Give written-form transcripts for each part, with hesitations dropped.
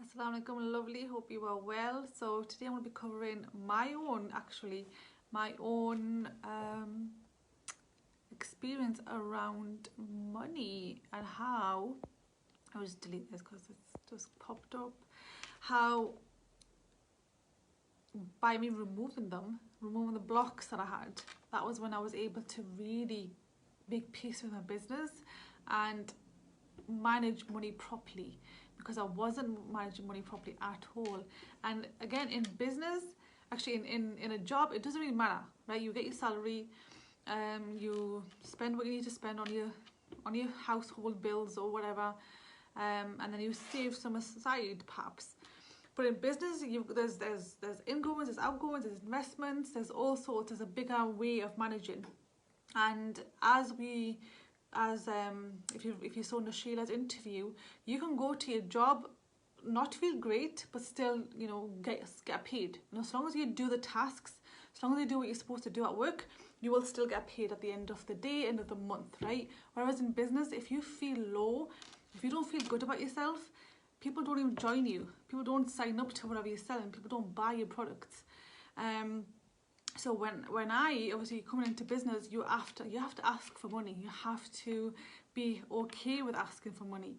Assalamu alaikum, lovely. Hope you are well. So today I'm going to be covering my own experience around money and how I'll just delete this because it's just popped up. How by me removing the blocks that I had, that was when I was able to really make peace with my business and manage money properly, because I wasn't managing money properly at all. And again, in business, actually in a job, it doesn't really matter, right? You get your salary, you spend what you need to spend on your household bills or whatever, and then you save some aside perhaps. But in business, there's ingoings, there's outgoings, there's investments, there's all sorts. There's a bigger way of managing. And if you saw Nasheila's interview, you can go to your job, not feel great, but still, get paid. As long as you do the tasks, as long as you do what you're supposed to do at work, you will still get paid at the end of the day, end of the month, right? Whereas in business, if you feel low, if you don't feel good about yourself, people don't even join you. People don't sign up to whatever you're selling. People don't buy your products. So when I obviously coming into business, you have to ask for money. You have to be okay with asking for money.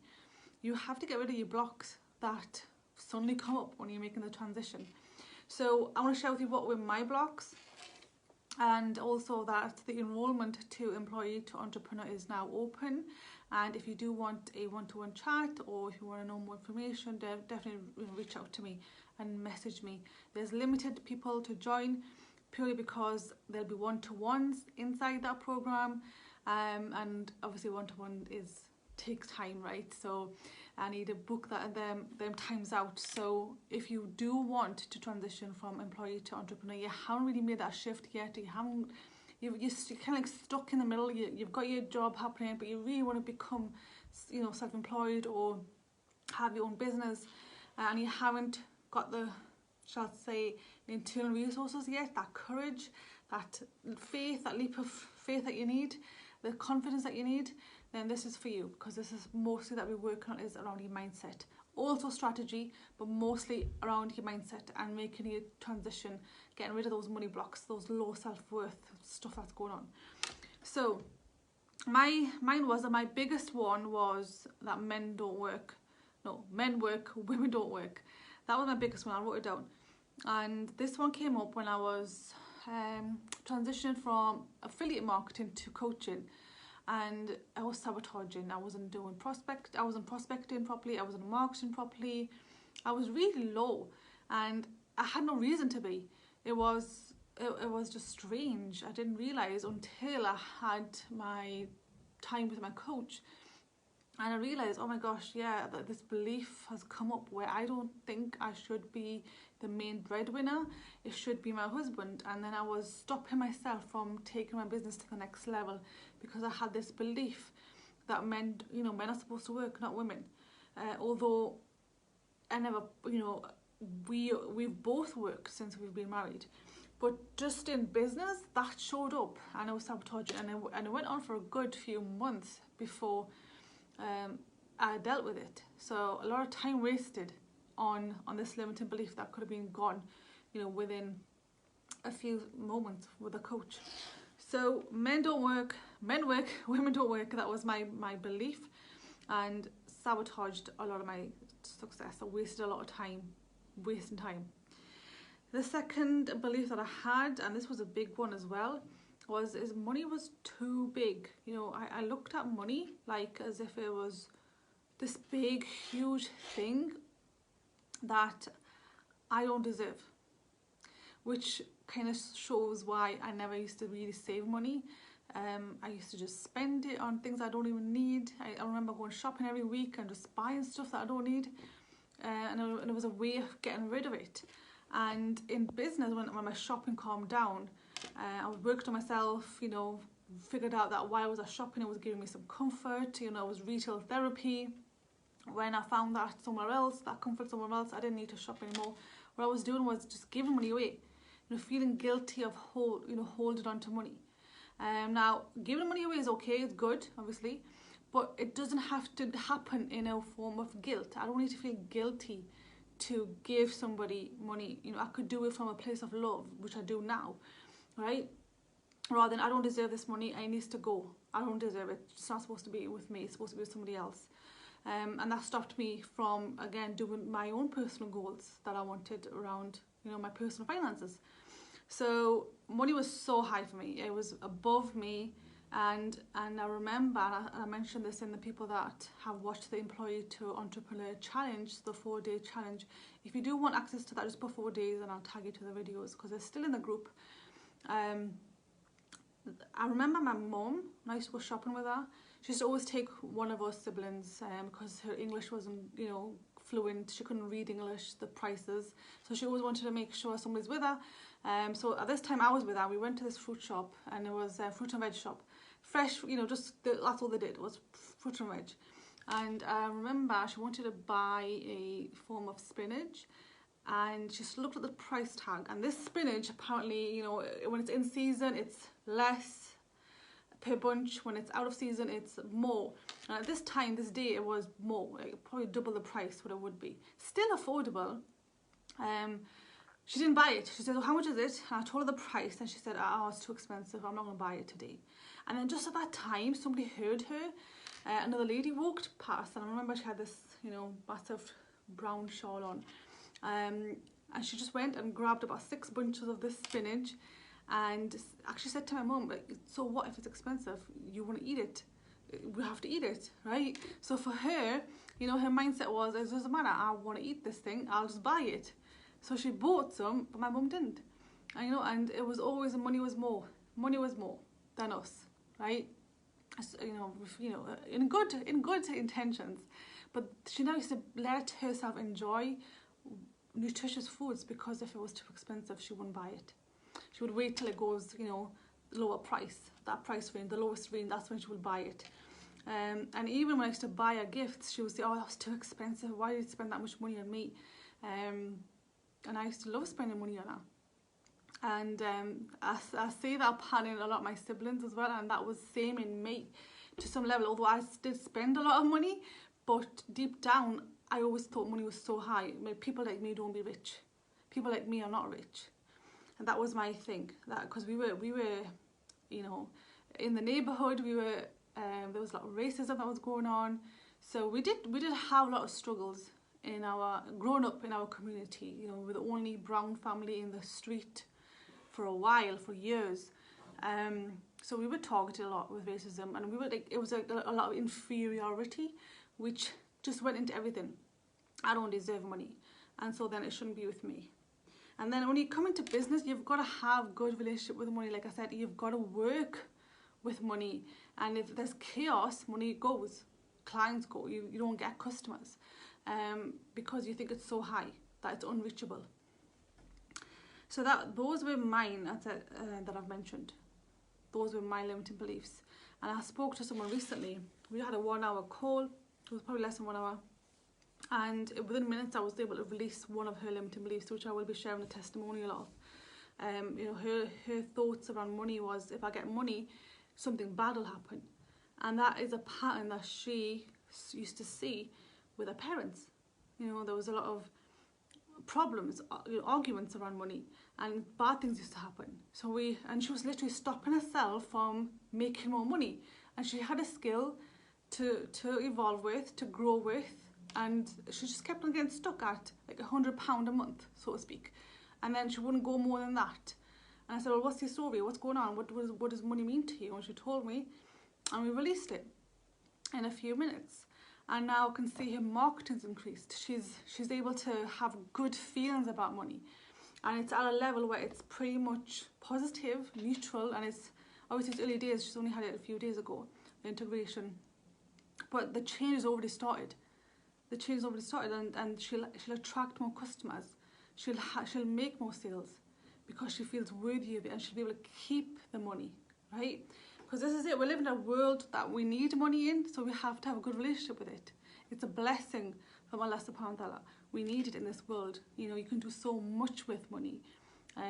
You have to get rid of your blocks that suddenly come up when you're making the transition. So I want to share with you what were my blocks, and also that the enrollment to employee to entrepreneur is now open. And if you do want a one-to-one chat, or if you want to know more information, definitely reach out to me and message me. There's limited people to join, purely because there'll be one-to-ones inside that program, and obviously one-to-one takes time, right? So I need to book that and them times out. So if you do want to transition from employee to entrepreneur, you haven't really made that shift yet, you're kind of like stuck in the middle. You've got your job happening, but you really want to become self-employed or have your own business, and you haven't got the, shall I say, the internal resources yet, that courage, that faith, that leap of faith that you need, the confidence that you need, then this is for you, because this is mostly that we work on is around your mindset. Also strategy, but mostly around your mindset and making your transition, getting rid of those money blocks, those low self-worth stuff that's going on. So mine was that my biggest one was that men work, women don't work. That was my biggest one. I wrote it down. And this one came up when I was transitioning from affiliate marketing to coaching, and I was sabotaging. I wasn't prospecting properly, I wasn't marketing properly. I was really low, and I had no reason to be. It was just strange. I didn't realize until I had my time with my coach, and I realized, oh my gosh, yeah, that this belief has come up where I don't think I should be the main breadwinner. It should be my husband. And then I was stopping myself from taking my business to the next level, because I had this belief that men are supposed to work, not women. Although I never, we've both worked since we've been married. But just in business, that showed up, and I was sabotaging, and it went on for a good few months before I dealt with it. So a lot of time wasted on this limiting belief that could have been gone, within a few moments with a coach. So men work, women don't work. That was my belief, and sabotaged a lot of my success. I wasted a lot of time, wasting time. The second belief that I had, and this was a big one as well, is money was too big. I looked at money like as if it was this big, huge thing that I don't deserve, which kind of shows why I never used to really save money. I used to just spend it on things I don't even need. I remember going shopping every week and just buying stuff that I don't need, and it was a way of getting rid of it. And in business, when my shopping calmed down, I worked on myself, figured out that while I was shopping, it was giving me some comfort. It was retail therapy. When I found that comfort somewhere else, I didn't need to shop anymore. What I was doing was just giving money away, feeling guilty of holding on to money. Now, giving money away is okay, it's good, obviously, but it doesn't have to happen in a form of guilt. I don't need to feel guilty to give somebody money. You know, I could do it from a place of love, which I do now, right? Rather than, I don't deserve this money, it needs to go. I don't deserve it. It's not supposed to be with me. It's supposed to be with somebody else. And that stopped me from, again, doing my own personal goals that I wanted around, you know, my personal finances. So money was so high for me. It was above me. And I remember, and I mentioned this in the people that have watched the Employee to Entrepreneur Challenge, the 4-day challenge. If you do want access to that, just put 4 days and I'll tag you to the videos because they're still in the group. I remember my mum, when I used to go shopping with her, she used to always take one of us siblings because her English wasn't, you know, fluent. She couldn't read English, the prices. So she always wanted to make sure somebody's with her. So at this time I was with her, we went to this fruit shop and it was a fruit and veg shop. Fresh, you know, that's all they did, was fruit and veg. And I remember she wanted to buy a form of spinach and she just looked at the price tag, and this spinach apparently, you know, when it's in season it's less per bunch, when it's out of season it's more, and at this time, this day, it was more, like probably double the price what it would be. Still affordable. She didn't buy it. She said, well, how much is it? And I told her the price and she said, oh, it's too expensive, I'm not going to buy it today. And then just at that time, somebody heard her. Another lady walked past, and I remember she had this, you know, massive brown shawl on. And she just went and grabbed about 6 bunches of this spinach and actually said to my mum, like, so what if it's expensive? You want to eat it? We have to eat it, right? So for her, you know, her mindset was, it doesn't matter, I want to eat this thing, I'll just buy it. So she bought some, but my mum didn't. And, you know, and it was always, money was more than us, right? So, you know, in good intentions. But she now used to let herself enjoy nutritious foods because if it was too expensive, she wouldn't buy it. She would wait till it goes, you know, lower price, that price range, the lowest range, that's when she would buy it. And even when I used to buy her gifts, she would say, oh, that was too expensive, why did you spend that much money on me? And I used to love spending money on her. And I say that pattern a lot of my siblings as well, and that was same in me to some level, although I did spend a lot of money, but deep down I always thought money was so high. People like me don't be rich. People like me are not rich. And that was my thing, that because we were, you know, in the neighborhood, we were, there was a lot of racism that was going on. So we did have a lot of struggles in our, growing up in our community. You know, we were the only brown family in the street for a while, for years. So we were targeted a lot with racism, and we were like, it was like a lot of inferiority, which just went into everything. I don't deserve money, and so then it shouldn't be with me. And then when you come into business, you've got to have good relationship with money. Like I said, you've got to work with money, and if there's chaos, money goes, clients go, you don't get customers, because you think it's so high that it's unreachable. So those were mine, that I've mentioned. Those were my limiting beliefs. And I spoke to someone recently. We had a 1-hour call. It was probably less than 1 hour. And within minutes, I was able to release one of her limiting beliefs, which I will be sharing a testimonial of. You know, her thoughts around money was, if I get money, something bad will happen. And that is a pattern that she used to see with her parents. You know, there was a lot of problems, arguments around money, and bad things used to happen. So she was literally stopping herself from making more money, and she had a skill to evolve with, to grow with, and she just kept on getting stuck at like £100 a month, so to speak, and then she wouldn't go more than that. And I said, well, what's your story, what's going on, what does money mean to you? And she told me, and we released it in a few minutes. And now I can see her marketing's increased. She's able to have good feelings about money, and it's at a level where it's pretty much positive, neutral, and it's obviously it's early days. She's only had it a few days ago, the integration, but the change has already started. The change has already started, and she'll attract more customers. She'll make more sales because she feels worthy of it, and she'll be able to keep the money, right? Because this is it, we live in a world that we need money in, so we have to have a good relationship with it. It's a blessing from Allah subhanahu wa ta'ala. We need it in this world. You know, you can do so much with money.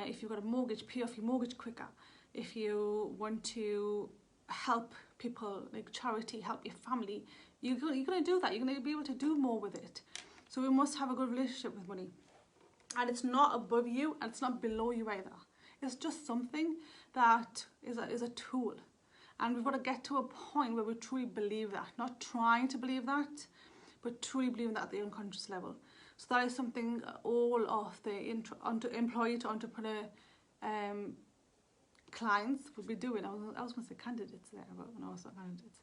If you've got a mortgage, pay off your mortgage quicker. If you want to help people, like charity, help your family, you're going to do that. You're going to be able to do more with it. So we must have a good relationship with money. And it's not above you and it's not below you either. It's just something that is a tool. And we've got to get to a point where we truly believe that. Not trying to believe that, but truly believing that at the unconscious level. So that is something all of the employee to entrepreneur clients will be doing. I was going to say candidates there, but no, it's not candidates.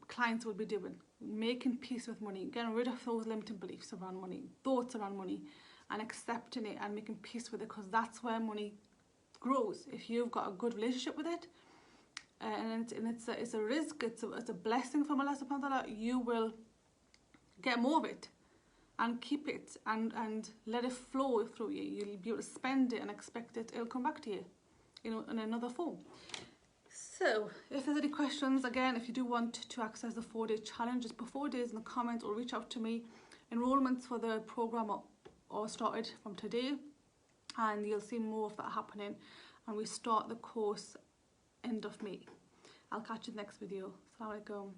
Clients will be doing. Making peace with money. Getting rid of those limiting beliefs around money. Thoughts around money. And accepting it and making peace with it, because that's where money grows. If you've got a good relationship with it, and it's a risk, it's a blessing from Allah subhanahu wa ta'ala, you will get more of it and keep it and let it flow through you. You'll be able to spend it and expect it'll come back to you, in another form. So if there's any questions, again, if you do want to access the 4-day challenge, just put 4 days in the comments or reach out to me. Enrollments for the program are started from today, and you'll see more of that happening, and we start the course end of May. I'll catch you in the next video. Assalamu alaikum.